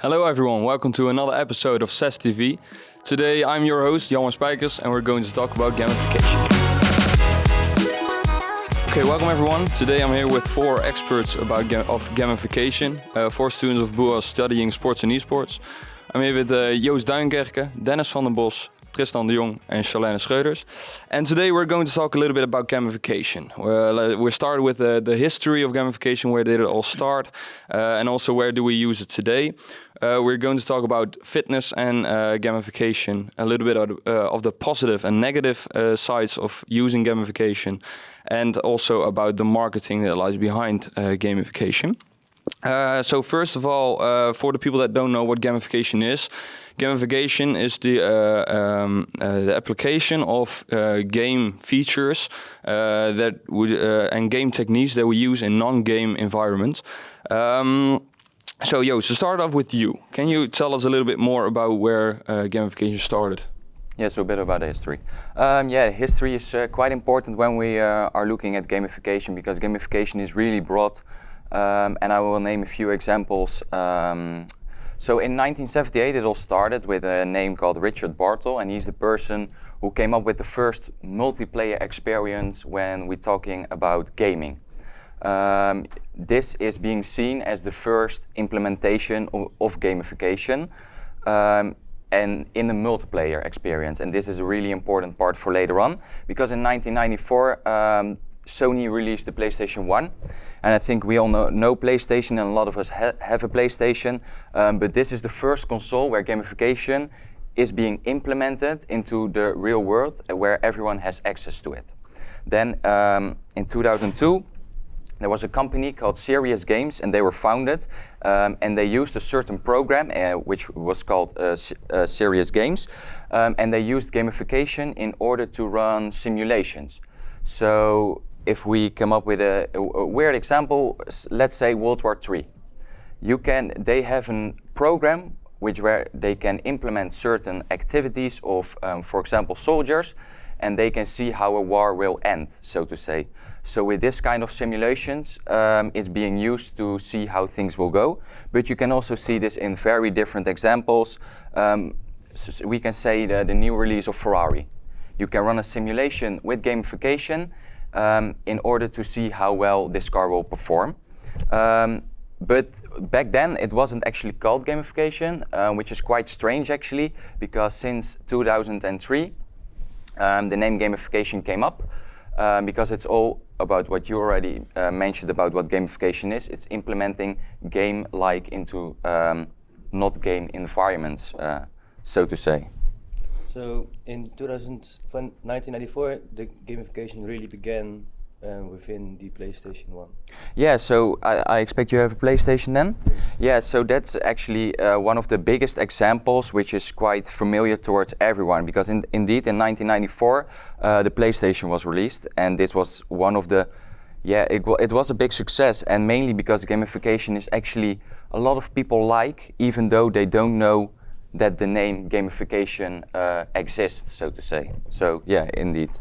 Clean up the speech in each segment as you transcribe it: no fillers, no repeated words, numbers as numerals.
Hello everyone, welcome to another episode of SES TV. Today I'm your host, Jan Spijkers, and we're going to talk about gamification. Okay, welcome everyone. Today I'm here with 4 experts of gamification, 4 students of BUAS studying sports and esports. I'm here with Joost Duinkerke, Dennis van den Bos, Tristan de Jong and Charlene Schreuders. And today we're going to talk a little bit about gamification. We started with the history of gamification, where did it all start, and also where do we use it today. We're going to talk about fitness and gamification, a little bit of the positive and negative sides of using gamification, and also about the marketing that lies behind gamification. So first of all, for the people that don't know what gamification is the application of game features and game techniques that we use in non-game environments. So Joost, to start off with you, can you tell us a little bit more about where gamification started? Yeah, so a bit about the history. History is quite important when we are looking at gamification, because gamification is really broad, and I will name a few examples. So in 1978 it all started with a name called Richard Bartle, and he's the person who came up with the first multiplayer experience when we're talking about gaming. This is being seen as the first implementation of gamification and in the multiplayer experience, and this is a really important part for later on, because in 1994 Sony released the PlayStation 1, and I think we all know PlayStation, and a lot of us have a PlayStation, but this is the first console where gamification is being implemented into the real world, where everyone has access to it. Then in 2002 there was a company called SES Games, and they were founded, and they used a certain program which was called SES Games, and they used gamification in order to run simulations. So if we come up with a weird example, let's say World War III. They have a program where they can implement certain activities of, for example, soldiers, and they can see how a war will end, so to say. So with this kind of simulations, it's being used to see how things will go. But you can also see this in very different examples. So we can say the new release of Ferrari. You can run a simulation with gamification in order to see how well this car will perform. But back then it wasn't actually called gamification, which is quite strange actually, because since 2003 the name gamification came up, because it's all about what you already mentioned about what gamification is. It's implementing game-like into not game environments, so to say. So in 1994, the gamification really began within the PlayStation 1. Yeah, so I expect you have a PlayStation then? Yeah, so that's actually one of the biggest examples, which is quite familiar towards everyone, because indeed in 1994 the PlayStation was released, and this was one of the, it was a big success, and mainly because gamification is actually a lot of people like, even though they don't know that the name gamification exists, so to say. So yeah, indeed.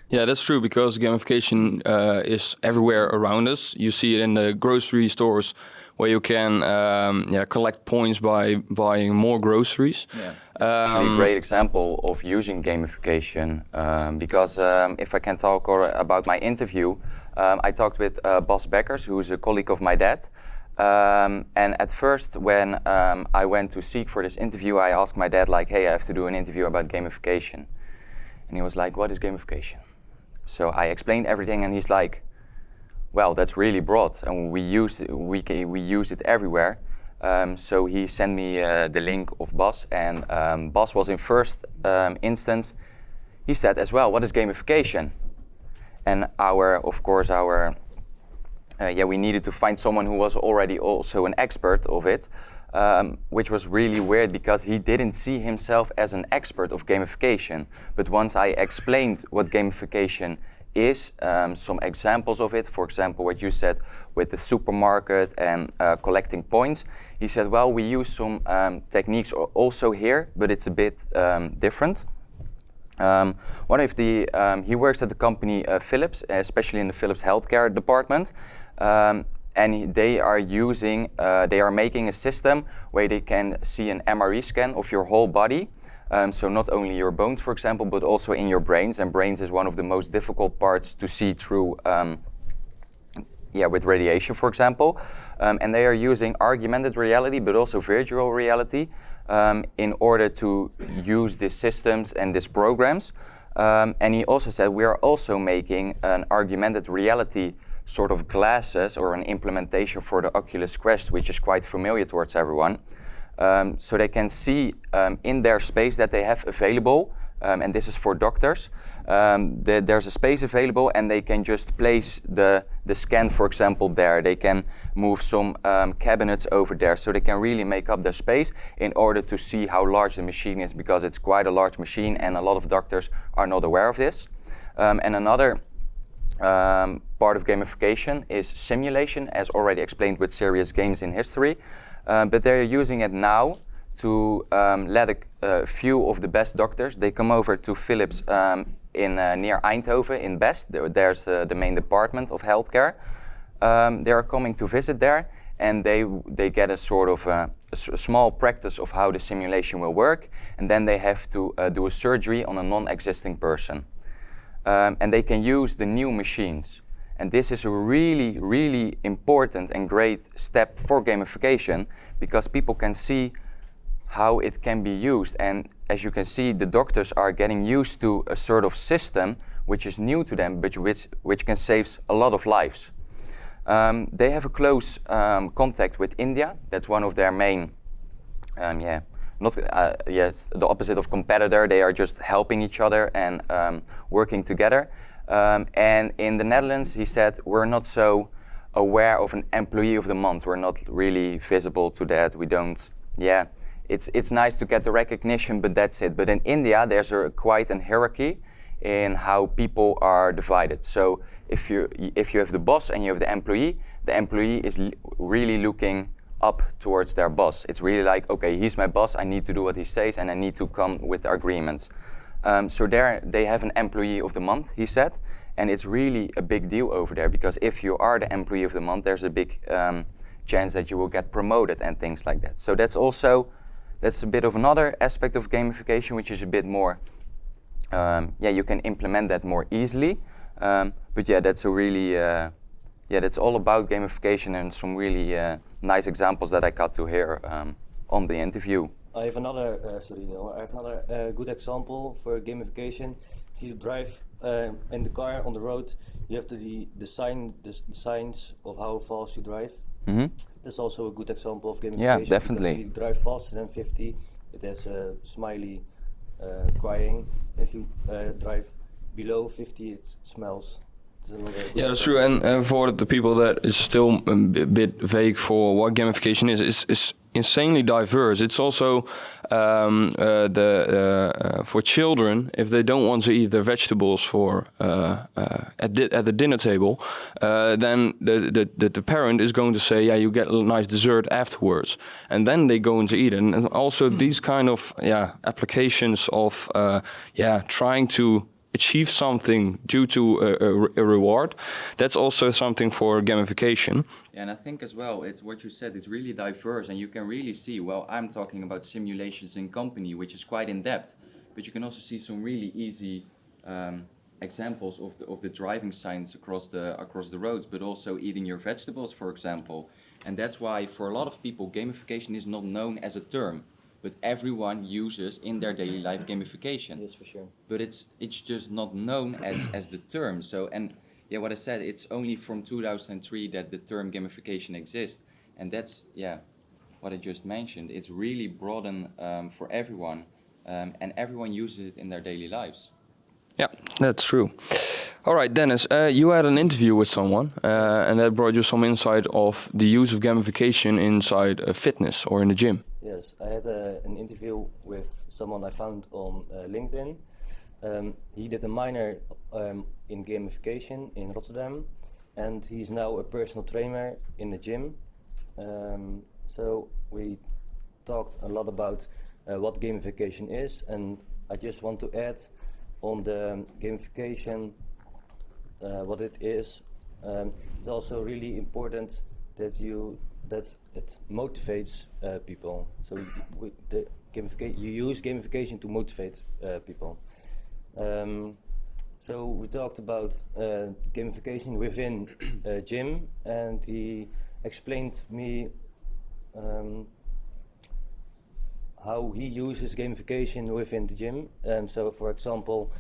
Yeah, that's true, because gamification is everywhere around us. You see it in the grocery stores, where you can collect points by buying more groceries. Yeah. Actually a great example of using gamification, because if I can talk about my interview, I talked with Bas Beckers, who's a colleague of my dad. And at first, when I went to seek for this interview, I asked my dad, like, hey, I have to do an interview about gamification. And he was like, what is gamification? So I explained everything, and he's like, well, that's really broad, and we use it everywhere. So he sent me the link of Bas, and Bas was in first instance, he said as well, what is gamification? And we needed to find someone who was already also an expert of it, which was really weird, because he didn't see himself as an expert of gamification. But once I explained what gamification is, some examples of it, for example, what you said with the supermarket and collecting points, he said, well, we use some techniques also here, but it's a bit different. He works at the company Philips, especially in the Philips healthcare department. and they are making a system where they can see an MRE scan of your whole body. So not only your bones, for example, but also in your brains. And brains is one of the most difficult parts to see through, with radiation, for example. And they are using augmented reality, but also virtual reality, in order to use these systems and these programs. And he also said we are also making an augmented reality sort of glasses or an implementation for the Oculus Quest, which is quite familiar towards everyone. So they can see in their space that they have available, and this is for doctors, there's a space available and they can just place the scan, for example, there. They can move some cabinets over there, so they can really make up their space in order to see how large the machine is, because it's quite a large machine and a lot of doctors are not aware of this. And another part of gamification is simulation, as already explained with serious games in history. But they're using it now to let a few of the best doctors, they come over to Philips in near Eindhoven in Best. There's the main department of healthcare. They are coming to visit there, and they get a sort of a small practice of how the simulation will work, and then they have to do a surgery on a non-existing person. And they can use the new machines. And this is a really, really important and great step for gamification, because people can see how it can be used. And as you can see, the doctors are getting used to a sort of system which is new to them, but which can save a lot of lives. They have a close contact with India. That's one of their main, the opposite of competitor. They are just helping each other and working together. And in the Netherlands, he said, we're not so aware of an employee of the month. We're not really visible to that. We don't, it's nice to get the recognition, but that's it. But in India, there's quite a hierarchy in how people are divided. So if you have the boss and you have the employee is really looking up towards their boss. It's really like, okay, he's my boss, I need to do what he says, and I need to come with agreements. So there they have an employee of the month, he said, and it's really a big deal over there, because if you are the employee of the month, there's a big chance that you will get promoted and things like that. So that's a bit of another aspect of gamification, which is a bit more, you can implement that more easily. But that's a really, that's all about gamification, and some really nice examples that I got to hear on the interview. I have another good example for gamification. If you drive in the car on the road, you have the signs of how fast you drive. Mm-hmm. That's also a good example of gamification. Yeah, definitely. If you drive faster than 50, it has a smiley crying. If you drive below 50, it smells. Yeah, that's true. And for the people that is still a bit vague for what gamification is insanely diverse. It's also for children, if they don't want to eat their vegetables at the dinner table, then the parent is going to say, yeah, you get a nice dessert afterwards, and then they go into eat it. And also these kind of applications of trying to achieve something due to a reward, that's also something for gamification. Yeah, and I think as well, it's what you said, it's really diverse, and you can really see, well, I'm talking about simulations in company, which is quite in depth, but you can also see some really easy examples of the driving signs across the roads, but also eating your vegetables, for example. And that's why for a lot of people, gamification is not known as a term, but everyone uses in their daily life gamification. Yes, for sure. But it's just not known as the term. So, and what I said, it's only from 2003 that the term gamification exists, and that's what I just mentioned. It's really broadened for everyone, and everyone uses it in their daily lives. Yeah, that's true. All right, Dennis, you had an interview with someone, and that brought you some insight of the use of gamification inside fitness or in the gym. Yes, I had an interview with someone I found on LinkedIn. He did a minor in gamification in Rotterdam, and he's now a personal trainer in the gym. So we talked a lot about what gamification is, and I just want to add on the gamification what it is. It's also really important that it motivates people. So you use gamification to motivate people. So we talked about gamification within gym, and he explained me how he uses gamification within the gym. So, for example,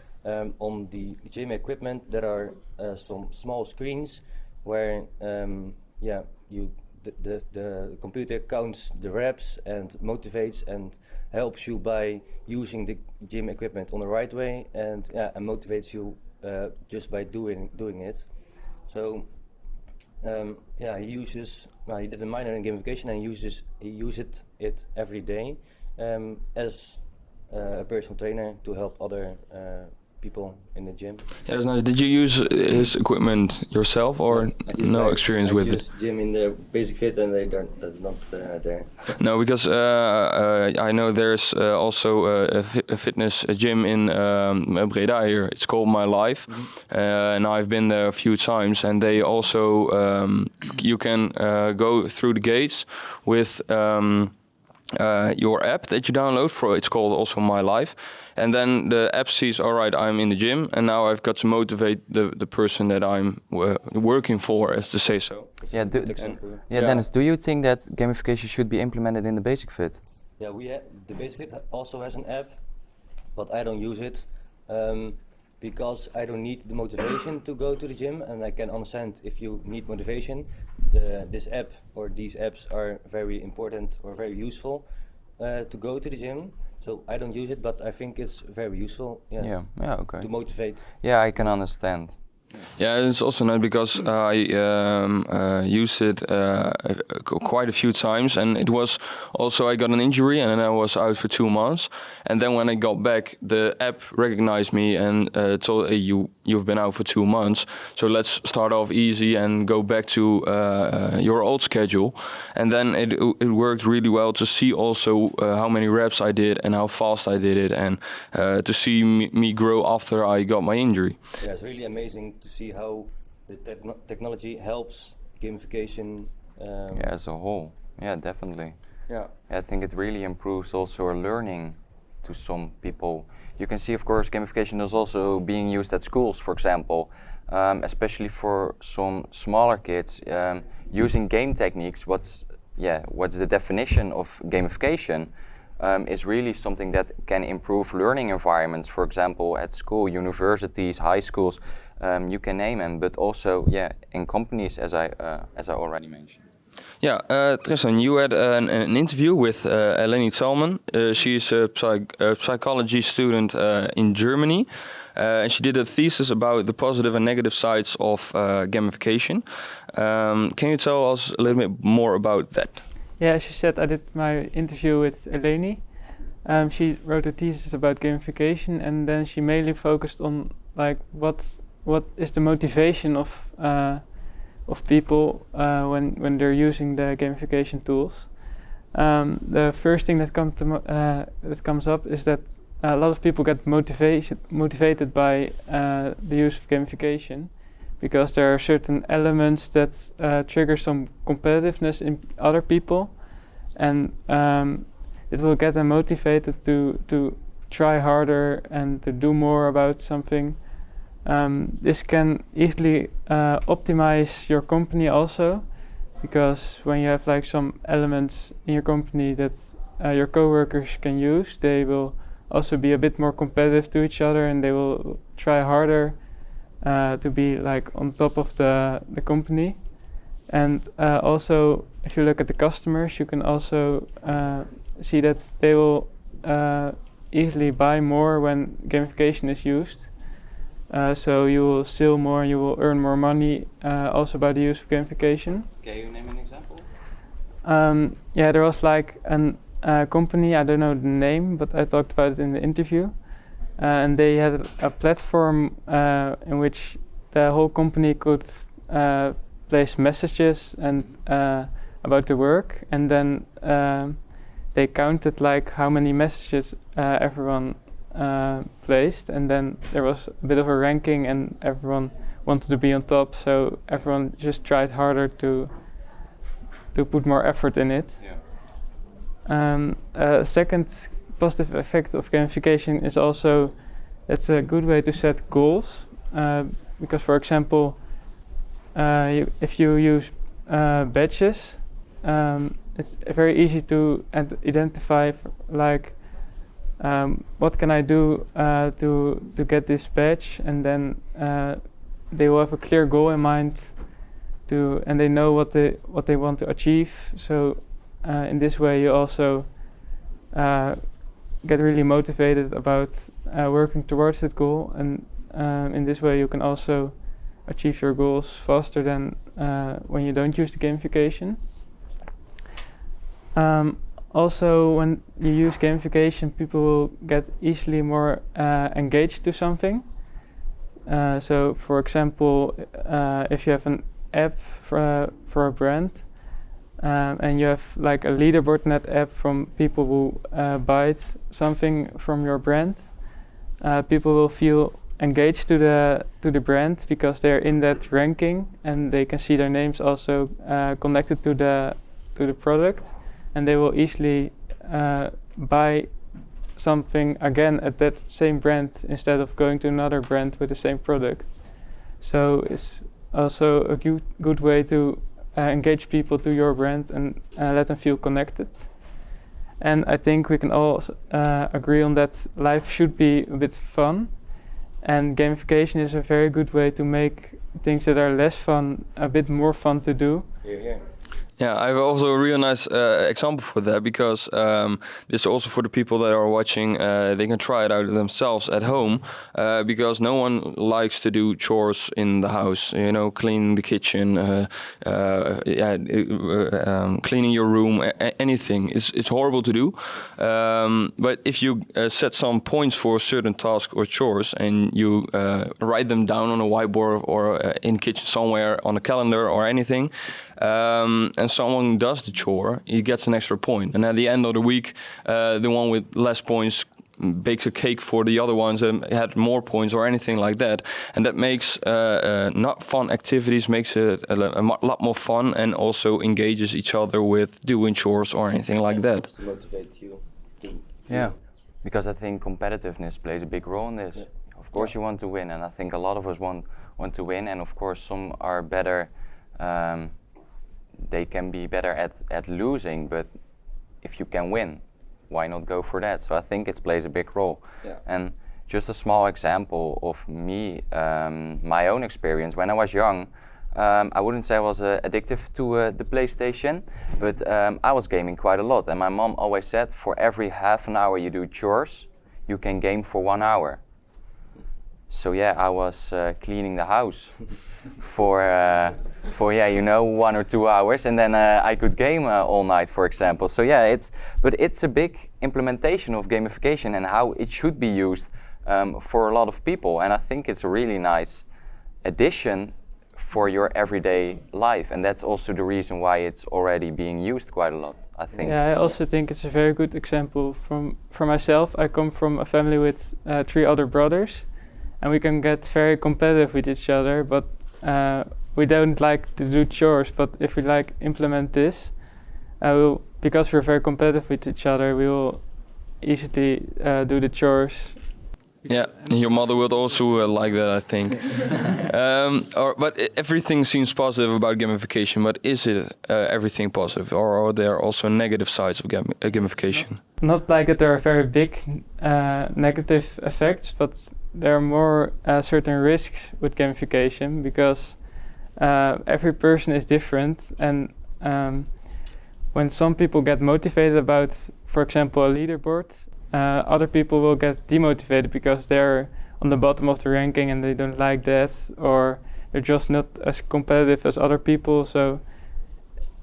on the gym equipment, there are some small screens where, the computer counts the reps and motivates and helps you by using the gym equipment on the right way, and motivates you just by doing it. So he did a minor in gamification and he uses it every day as a personal trainer to help other people in the gym. Yeah, that's nice. Did you use his equipment yourself, or no experience with it? Gym in the Basic Fit, and that's not there. No, because I know there's also a fitness gym in Breda here. It's called My Life, and I've been there a few times. And they also you can go through the gates with your app that you download for. It's called also My Life, and then the app sees, all right, I'm in the gym, and now I've got to motivate the person that I'm working for, as to say so. Yeah, Dennis, do you think that gamification should be implemented in the Basic Fit? Yeah, the Basic Fit also has an app, but I don't use it because I don't need the motivation to go to the gym, and I can understand if you need motivation. This app or these apps are very important or very useful to go to the gym. So I don't use it, but I think it's very useful. Yeah, okay. To motivate. Yeah, I can understand. Yeah, it's also nice because I used it quite a few times, and it was also, I got an injury and then I was out for 2 months, and then when I got back, the app recognized me and told, hey, you've been out for 2 months, so let's start off easy and go back to your old schedule. And then it worked really well to see also how many reps I did and how fast I did it, and to see me grow after I got my injury. Yeah, it's really amazing to see how the technology helps gamification. As a whole. Yeah, definitely. Yeah. I think it really improves also learning to some people. You can see, of course, gamification is also being used at schools, for example, especially for some smaller kids. Using game techniques, what's the definition of gamification? Is really something that can improve learning environments, for example, at school, universities, high schools, you can name them, but also in companies, as I already mentioned. Yeah, Tristan, you had an interview with Eleni Zalman. She's a psychology student in Germany, and she did a thesis about the positive and negative sides of gamification. Can you tell us a little bit more about that? Yeah, as you said, I did my interview with Eleni. She wrote a thesis about gamification, and then she mainly focused on like what is the motivation of people when they're using the gamification tools. The first thing that comes up is that a lot of people get motivated by the use of gamification, because there are certain elements that trigger some competitiveness in other people, and it will get them motivated to try harder and to do more about something. This can easily optimize your company also, because when you have like some elements in your company that your coworkers can use, they will also be a bit more competitive to each other, and they will try harder to be like on top of the company. And also, if you look at the customers, you can also see that they will easily buy more when gamification is used. So you will sell more, you will earn more money also by the use of gamification. Can you name an example? There was like a company, I don't know the name, but I talked about it in the interview. And they had a platform in which the whole company could place messages and about the work, and then they counted like how many messages everyone placed, and then there was a bit of a ranking, and everyone wanted to be on top, so everyone just tried harder to to put more effort in it. A second positive effect of gamification is also it's a good way to set goals, because for example, if you use badges, it's very easy to identify what can I do to get this badge, and then they will have a clear goal in mind and they know what they want to achieve. So in this way you also get really motivated about working towards that goal, and in this way you can also achieve your goals faster than when you don't use the gamification. Also, when you use gamification, people will get easily more engaged to something. So, for example, if you have an app for a brand, and you have like a leaderboard in that app from people who buy something from your brand, people will feel engaged to the brand because they're in that ranking, and they can see their names also connected to the product, and they will easily buy something again at that same brand instead of going to another brand with the same product. So it's also a good way to engage people to your brand and let them feel connected. And I think we can all agree on that life should be a bit fun, and gamification is a very good way to make things that are less fun a bit more fun to do. Yeah, I have also a real nice example for that, because this is also for the people that are watching. They can try it out themselves at home, because no one likes to do chores in the house. You know, cleaning the kitchen, cleaning your room, anything. It's horrible to do. But if you set some points for a certain task or chores, and you write them down on a whiteboard or in kitchen somewhere on a calendar or anything, and someone does the chore, he gets an extra point. And at the end of the week, the one with less points bakes a cake for the other ones that had more points or anything like that. And that makes not fun activities, makes it a lot more fun, and also engages each other with doing chores or anything like that. To motivate you. Yeah, because I think competitiveness plays a big role in this. Yeah. Of course you want to win, and I think a lot of us want to win, and of course some are better, they can be better at losing, but if you can win, why not go for that? So I think it plays a big role. Yeah. And just a small example of me, my own experience. When I was young, I wouldn't say I was addictive to the PlayStation, but I was gaming quite a lot. And my mom always said, for every half an hour you do chores, you can game for 1 hour. So yeah, I was cleaning the house for 1 or 2 hours, and then I could game all night, for example. So yeah, it's a big implementation of gamification and how it should be used for a lot of people. And I think it's a really nice addition for your everyday life, and that's also the reason why it's already being used quite a lot, I think. Yeah, I also think it's a very good example for myself. I come from a family with 3 other brothers, and we can get very competitive with each other, but we don't like to do chores. But if we implement this, because we're very competitive with each other, we will easily do the chores. Yeah, your mother would also like that, I think. But everything seems positive about gamification, but is it everything positive, or are there also negative sides of gamification? Not like that there are very big negative effects, but there are more certain risks with gamification, because every person is different, and when some people get motivated about, for example, a leaderboard, other people will get demotivated because they're on the bottom of the ranking and they don't like that, or they're just not as competitive as other people. So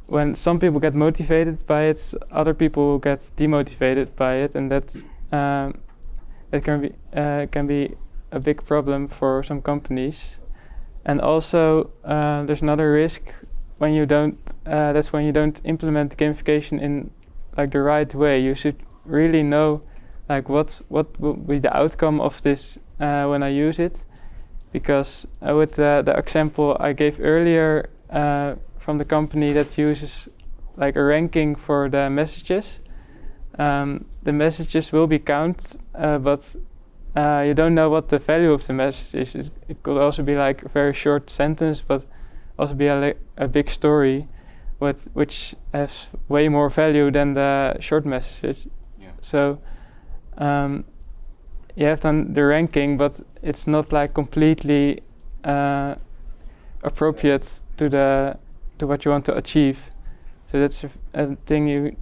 when some people get motivated by it, other people get demotivated by it, and that can be a big problem for some companies. And also there's another risk when you don't implement gamification in the right way. You should really know what will be the outcome of this when I use it, because with the example I gave earlier from the company that uses like a ranking for the messages. The messages will be counted, but you don't know what the value of the message is. It could also be like a very short sentence, but also be a big story, which has way more value than the short message. Yeah. So you have done the ranking, but it's not like completely appropriate to what you want to achieve. So that's a thing you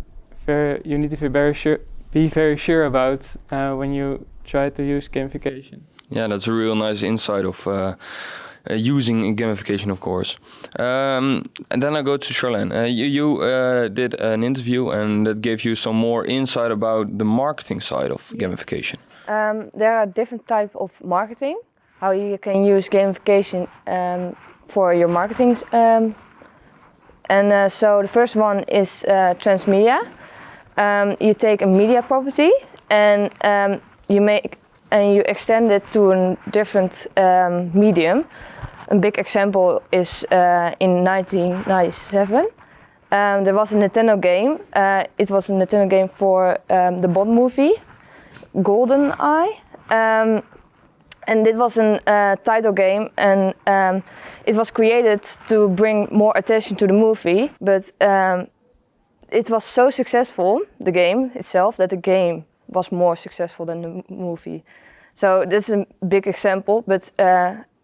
need to be very sure about when you try to use gamification. Yeah, that's a real nice insight of using gamification, of course. And then I go to Charlene. You did an interview, and that gave you some more insight about the marketing side of gamification. There are different types of marketing. How you can use gamification for your marketing. So the first one is transmedia. You take a media property and you extend it to a different medium. A big example is in 1997. There was a Nintendo game. It was a Nintendo game for the Bond movie, GoldenEye. And it was a title game, and it was created to bring more attention to the movie. But it was so successful, the game itself, that the game was more successful than the movie. So this is a big example, but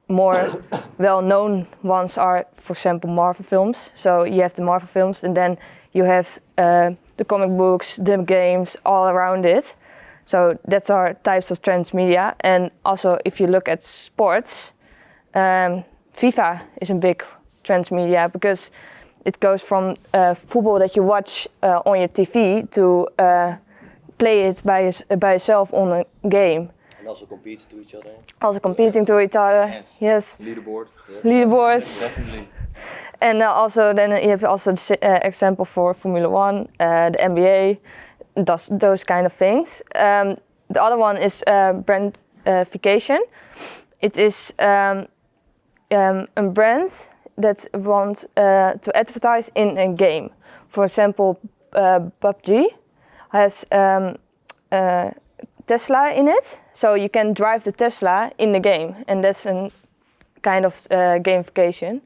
more well-known ones are, for example, Marvel films. So you have the Marvel films, and then you have the comic books, the games, all around it. So that's our types of transmedia. And also, if you look at sports, FIFA is a big transmedia because it goes from football that you watch on your TV to play it by yourself on a game. And also compete to each other. Also competing to each other. Yes. Leaderboard. Leaderboards. Definitely. And also then you have also the example for Formula 1, the NBA. Those kind of things. The other one is brandification. It is a brand that wants to advertise in a game. For example, PUBG has Tesla in it, so you can drive the Tesla in the game, and that's a kind of gamification.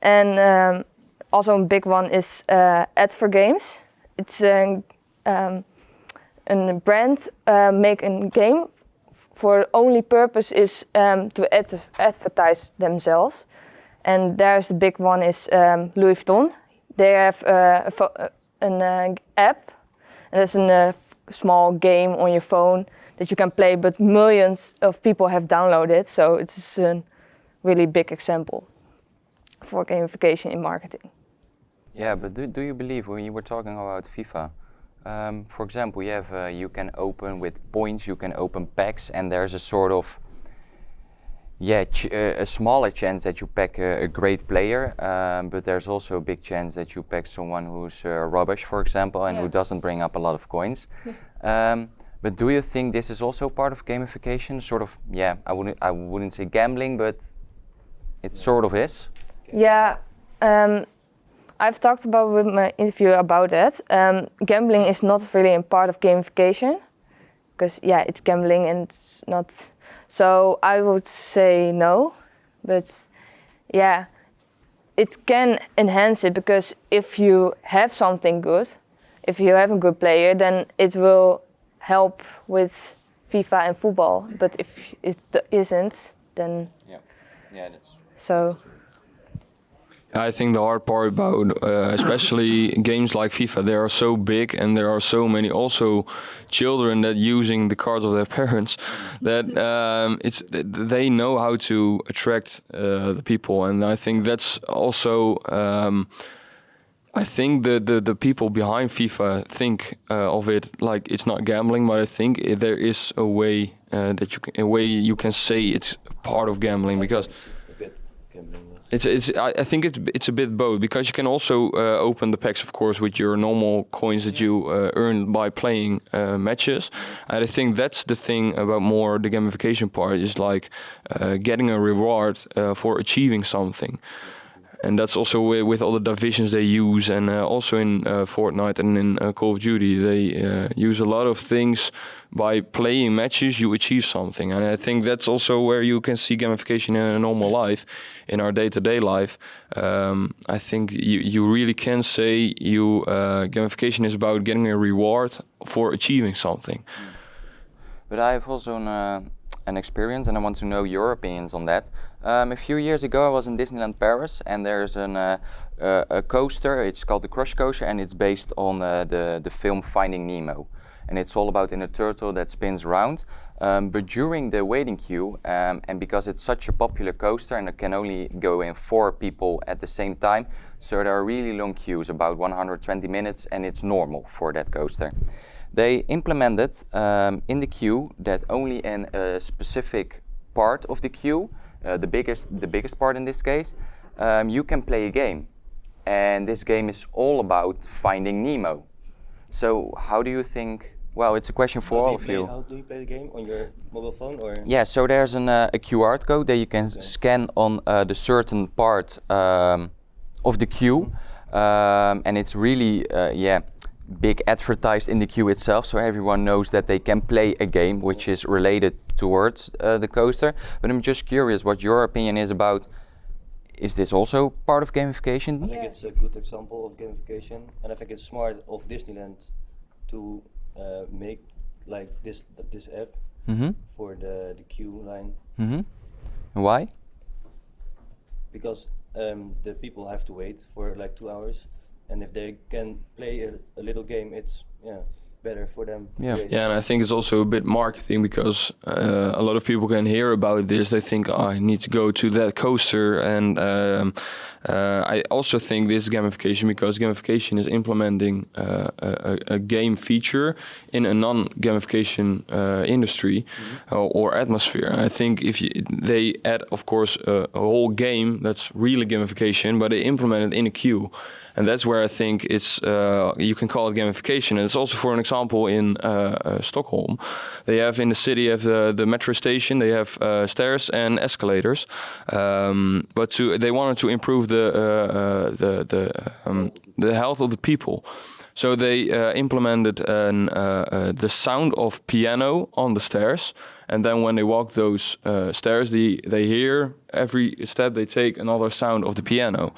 And also a big one is ad for games. It's a brand make a game for only purpose is to advertise themselves, and there's the big one is Louis Vuitton. They have an app, and it's a small game on your phone that you can play, but millions of people have downloaded, so it's a really big example for gamification in marketing. Yeah, but do you believe, when you were talking about FIFA, for example, you can open with points, you can open packs, and there's a sort of a smaller chance that you pack a great player, but there's also a big chance that you pack someone who's rubbish, for example, and who doesn't bring up a lot of coins. But do you think this is also part of gamification? Sort of, I wouldn't say gambling, but it sort of is. Yeah. I've talked about with my interview about that. Gambling is not really a part of gamification because it's gambling and it's not. So I would say no, but it can enhance it because if you have something good, if you have a good player, then it will help with FIFA and football. But if it isn't, then that's so. I think the hard part about especially games like FIFA, they are so big and there are so many also children that using the cards of their parents that they know how to attract the people, and I think that's also I think the people behind FIFA think of it like it's not gambling, but I think there is a way you can say it's part of gambling because. I think it's a bit both, because you can also open the packs, of course, with your normal coins that you earn by playing matches. And I think that's the thing about more the gamification part is like getting a reward for achieving something. and that's also with all the divisions they use, and also in Fortnite and in Call of Duty, they use a lot of things. By playing matches, you achieve something, and I think that's also where you can see gamification in a normal life, in our day-to-day life. I think you really can say gamification is about getting a reward for achieving something. But I have also an experience, and I want to know your opinions on that. A few years ago, I was in Disneyland Paris, and there's a coaster. It's called the Crush Coaster, and it's based on the film Finding Nemo. And it's all about a turtle that spins around. But during the waiting queue, and because it's such a popular coaster and it can only go in 4 people at the same time, so there are really long queues, about 120 minutes, and it's normal for that coaster. They implemented in the queue that only in a specific part of the queue, the biggest part in this case, you can play a game. And this game is all about Finding Nemo. So how do you think? Well, it's a question for all of you. How do you play the game? On your mobile phone or? Yeah, so there's a QR code that you can scan on the certain part of the queue, and it's really big advertised in the queue itself, so everyone knows that they can play a game which is related towards the coaster. But I'm just curious what your opinion is about. Is this also part of gamification? I think it's a good example of gamification, and I think it's smart of Disneyland to make like this app for the queue line. Why? Because the people have to wait for like 2 hours, and if they can play a little game, it's better for them. Yeah, and I think it's also a bit marketing, because a lot of people can hear about this. They think, I need to go to that coaster, and I also think this is gamification, because gamification is implementing a game feature in a non-gamification industry or atmosphere. And I think if they add, of course, a whole game, that's really gamification, but they implement it in a queue. And that's where I think it's you can call it gamification. And it's also, for an example, in Stockholm, they have in the city the metro station. They have stairs and escalators, but they wanted to improve the health of the people. So they implemented the sound of piano on the stairs, and then when they walk those stairs, they hear every step they take another sound of the piano.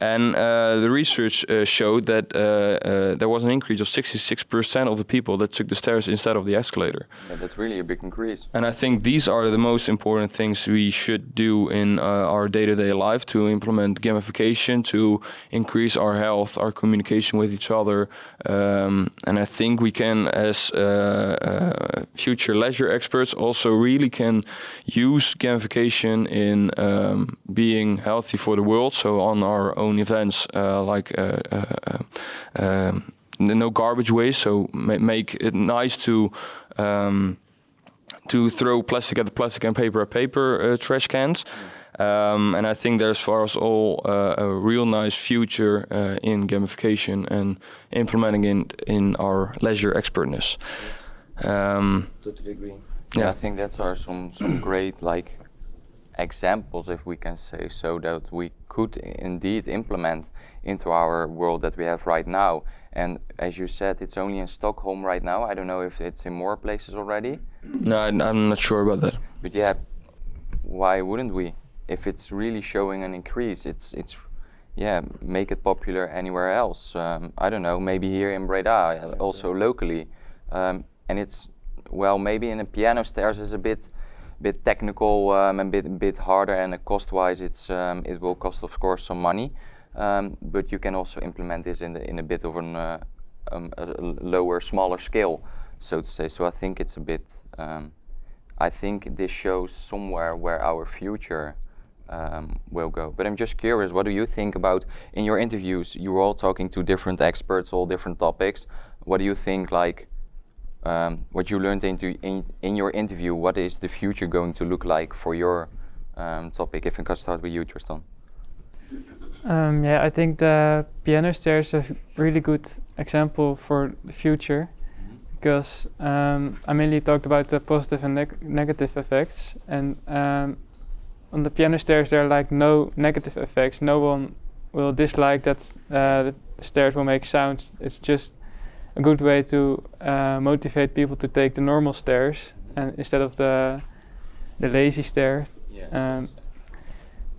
And the research showed that there was an increase of 66% of the people that took the stairs instead of the escalator. Yeah, that's really a big increase. And I think these are the most important things we should do in our day-to-day life, to implement gamification, to increase our health, our communication with each other. And I think we can, as future leisure experts, also really can use gamification in being healthy for the world. So on our own events, like no garbage waste, so make it nice to throw plastic at the plastic and paper at paper trash cans. And I think there's for us all a real nice future in gamification and implementing it in our leisure expertness. Totally agree. Yeah, I think that's some great examples, if we can say so, that we could indeed implement into our world that we have right now. And as you said, it's only in Stockholm right now. I don't know if it's in more places already. No, I'm not sure about that. But yeah, why wouldn't we? If it's really showing an increase, it's make it popular anywhere else. I don't know, maybe here in Breda, also locally. And it's, maybe in a piano stairs is a bit technical and bit harder, and cost-wise it will cost, of course, some money. But you can also implement this in a bit of a lower, smaller scale, so to say. So I think it's a bit. I think this shows somewhere where our future will go. But I'm just curious, what do you think about, in your interviews, you were all talking to different experts, all different topics. What do you think, what you learned in your interview, what is the future going to look like for your topic? If I can start with you, Tristan. I think the piano stairs is a really good example for the future, because I mainly talked about the positive and negative effects, and on the piano stairs there are no negative effects. No one will dislike that the stairs will make sounds. It's just a good way to motivate people to take the normal stairs and instead of the lazy stair.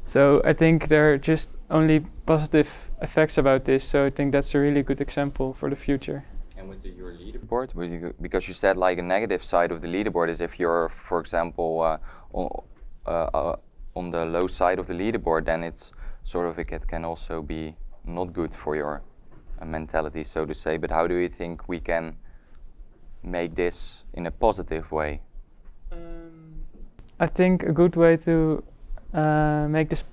So I think there are just only positive effects about this. So I think that's a really good example for the future. And with your leaderboard, because you said like a negative side of the leaderboard is if you're, for example, on the low side of the leaderboard, then it's sort of it can also be not good for your mentality, so to say. But how do you think we can make this in a positive way? I think a good way to make this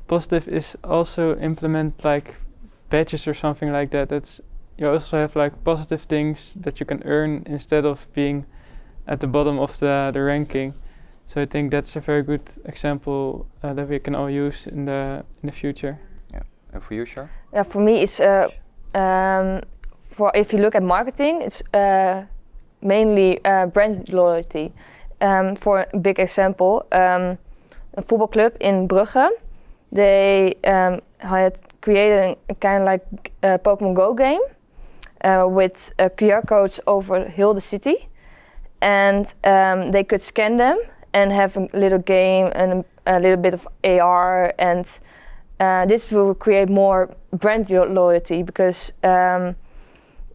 positive is also implement like badges or something like that. You also have like positive things that you can earn instead of being at the bottom of the ranking. So I think that's a very good example that we can all use in the future. Yeah, and for you, Char? Yeah, for me, it's for if you look at marketing, it's mainly brand loyalty. For a big example, a football club in Brugge, they had created a kind of like Pokemon Go game with QR codes over whole the city, and they could scan them and have a little game and a little bit of AR, and this will create more brand loyalty because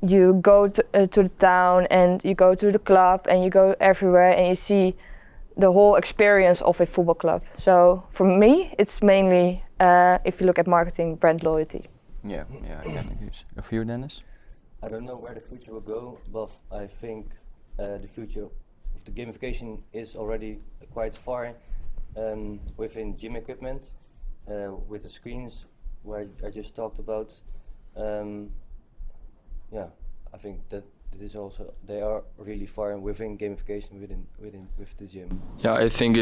you go to the town and you go to the club and you go everywhere and you see the whole experience of a football club. So for me, it's mainly, if you look at marketing, brand loyalty. Yeah, I can agree. For you, Dennis? I don't know where the future will go, but I think the future of the gamification is already quite far within gym equipment, with the screens where I just talked about. Yeah, I think that this also they are really far within gamification with the gym. Yeah, I think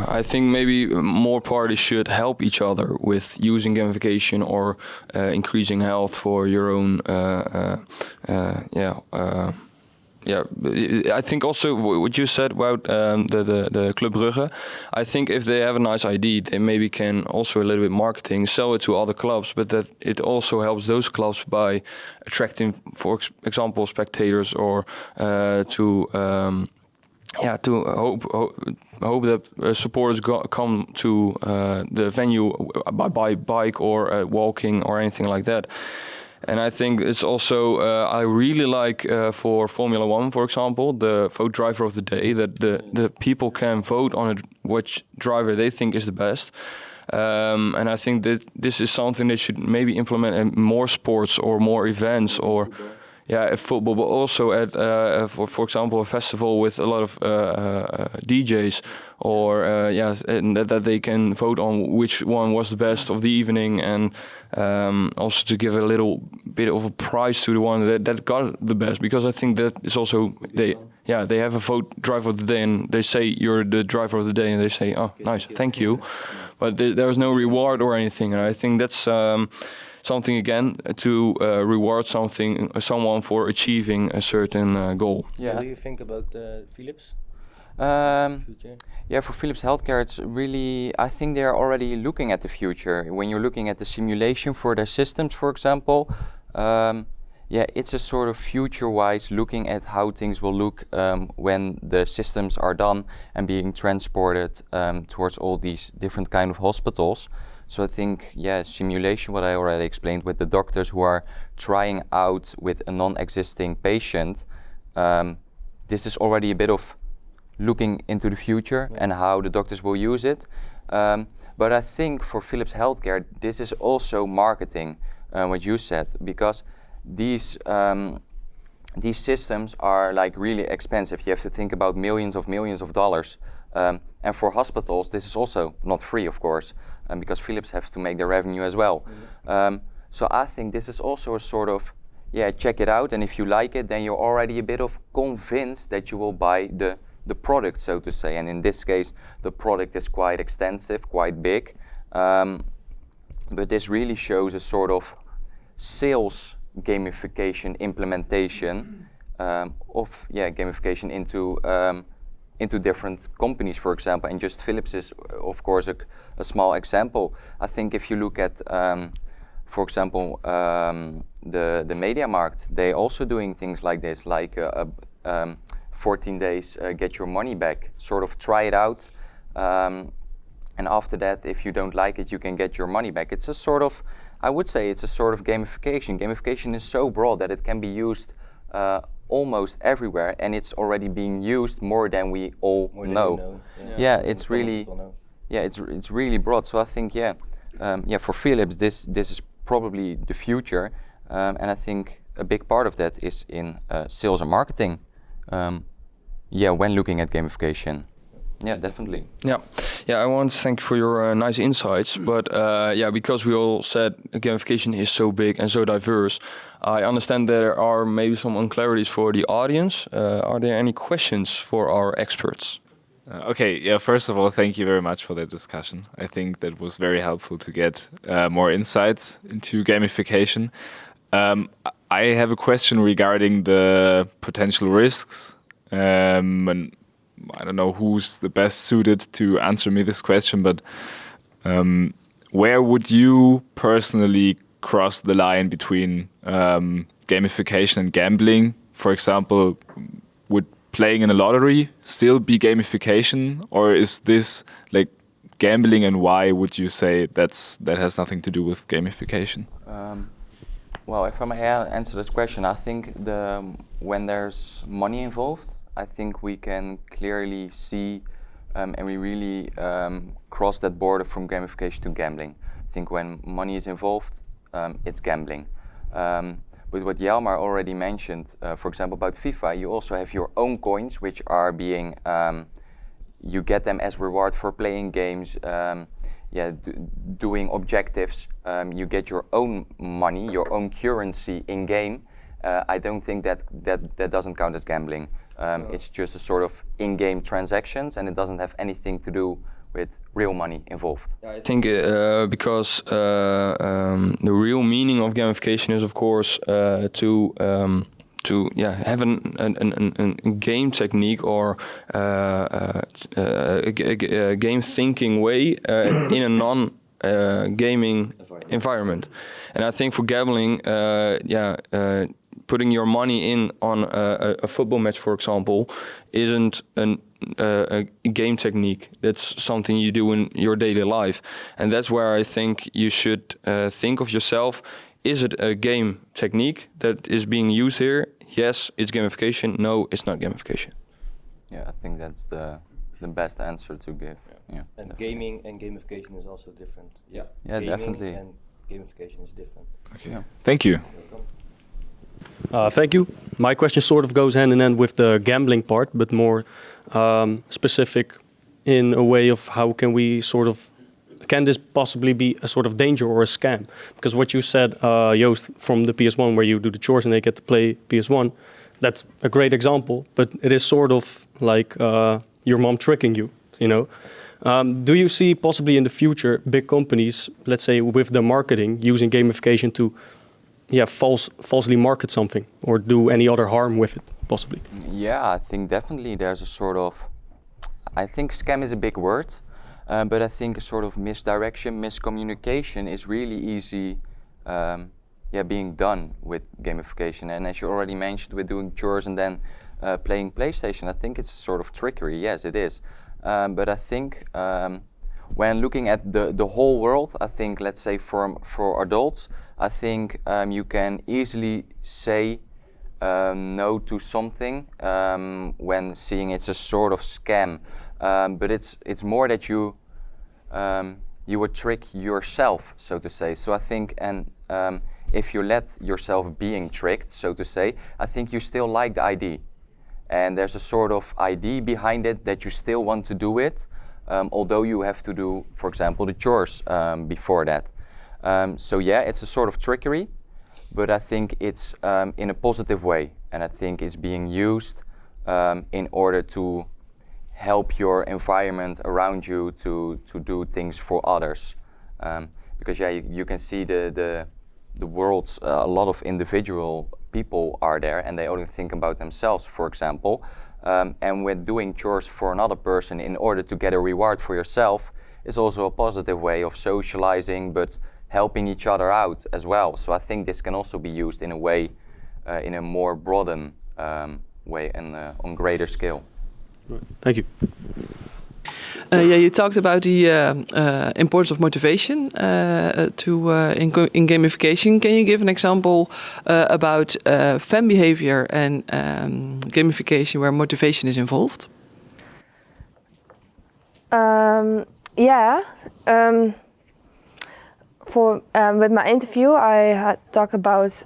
I think maybe more parties should help each other with using gamification or increasing health for your own. I think also what you said about the Club Brugge, I think if they have a nice idea, they maybe can also a little bit marketing, sell it to other clubs, but that it also helps those clubs by attracting, for example, spectators or to hope that supporters come to the venue by bike or walking or anything like that. And I think it's also, I really like for Formula One, for example, the vote driver of the day, that the people can vote on which driver they think is the best. And I think that this is something they should maybe implement in more sports or more events or at football, but also at, for example, a festival with a lot of DJs or and that they can vote on which one was the best of the evening, and also to give a little bit of a prize to the one that got the best, because I think that is also they have a vote driver of the day and they say you're the driver of the day and they say, oh nice, thank you, but there is no reward or anything, and I think that's something again to reward someone for achieving a certain goal. Yeah. What do you think about Philips? For Philips Healthcare, it's really, I think they're already looking at the future. When you're looking at the simulation for their systems, for example, it's a sort of future-wise looking at how things will look when the systems are done and being transported towards all these different kind of hospitals. So I think, simulation, what I already explained with the doctors who are trying out with a non-existing patient, this is already a bit of looking into the future and how the doctors will use it. But I think for Philips Healthcare, this is also marketing, what you said, because these systems are like really expensive. You have to think about millions of dollars. And for hospitals, this is also not free, of course, because Philips have to make their revenue as well. So I think this is also a sort of, check it out, and if you like it, then you're already a bit of convinced that you will buy the product, so to say. And in this case, the product is quite extensive, quite big. But this really shows a sort of sales gamification implementation of gamification into different companies, for example, and just Philips is, of course, a small example. I think if you look at, for example, the MediaMarkt, they also doing things like this, like 14 days, get your money back, sort of try it out, and after that, if you don't like it, you can get your money back. It's a sort of, I would say it's a sort of gamification. Gamification is so broad that it can be used almost everywhere, and it's already being used more than we all know. Yeah, it's really, it's really broad. So I think, for Philips, this is probably the future, and I think a big part of that is in sales and marketing. When looking at gamification. Yeah, definitely. I want to thank you for your nice insights. But because we all said gamification is so big and so diverse, I understand there are maybe some unclarities for the audience. Are there any questions for our experts? First of all, thank you very much for the discussion. I think that was very helpful to get more insights into gamification. I have a question regarding the potential risks. And I don't know who's the best suited to answer me this question, but where would you personally cross the line between gamification and gambling? For example, would playing in a lottery still be gamification, or is this like gambling, and why would you say that has nothing to do with gamification? Well, if I may answer this question, I think when there's money involved, I think we can clearly see and we really cross that border from gamification to gambling. I think when money is involved, it's gambling. With what Hjalmar already mentioned, for example, about FIFA, you also have your own coins, which are being, you get them as reward for playing games, doing objectives. You get your own money, your own currency in game. I don't think that doesn't count as gambling. It's just a sort of in-game transactions, and it doesn't have anything to do with real money involved. I think because the real meaning of gamification is, of course, to have a game technique or a game thinking way in a non-gaming environment. And I think for gambling, putting your money in on a football match, for example, isn't a game technique. That's something you do in your daily life. And that's where I think you should think of yourself. Is it a game technique that is being used here? Yes, it's gamification. No, it's not gamification. Yeah, I think that's the best answer to give. Yeah, and definitely. Gaming and gamification is also different. Yeah, gaming definitely. And gamification is different. Okay. Yeah. Thank you. Thank you. My question sort of goes hand in hand with the gambling part, but more specific in a way of how can we can this possibly be a sort of danger or a scam? Because what you said, Joost, from the PS1 where you do the chores and they get to play PS1, that's a great example, but it is sort of like your mom tricking you, you know? Do you see possibly in the future big companies, let's say with the marketing, using gamification to falsely market something or do any other harm with it, possibly? Yeah, I think definitely there's a sort of, I think scam is a big word, but I think a sort of misdirection, miscommunication is really easy being done with gamification. And as you already mentioned, with doing chores and then playing PlayStation, I think it's a sort of trickery. Yes, it is. But I think when looking at the whole world, I think, let's say for adults, I think you can easily say no to something when seeing it's a sort of scam. But it's more that you would trick yourself, so to say. So I think, if you let yourself being tricked, so to say, I think you still like the idea. And there's a sort of idea behind it that you still want to do it, although you have to do, for example, the chores before that. It's a sort of trickery, but I think it's in a positive way, and I think it's being used in order to help your environment around you to do things for others. Because you can see the world's a lot of individual people are there and they only think about themselves, for example. And with doing chores for another person in order to get a reward for yourself is also a positive way of socializing, but helping each other out as well. So I think this can also be used in a way, in a more broadened way and on greater scale. Thank you. You talked about the importance of motivation in gamification. Can you give an example about fan behavior and gamification where motivation is involved? With my interview, I had talked about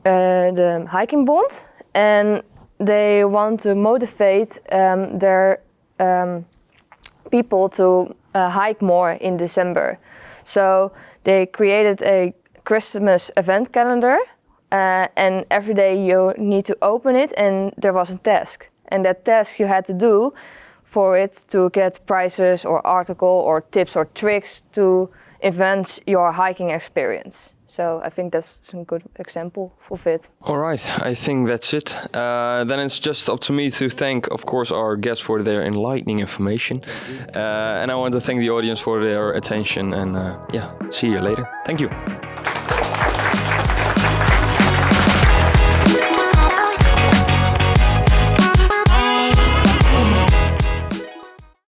the hiking bond, and they want to motivate their people to hike more in December. So they created a Christmas event calendar, and every day you need to open it, and there was a task. And that task you had to do for it to get prizes or article or tips or tricks to enhance your hiking experience. So I think that's a good example of it. All right, I think that's it. Then it's just up to me to thank, of course, our guests for their enlightening information. And I want to thank the audience for their attention. And see you later. Thank you.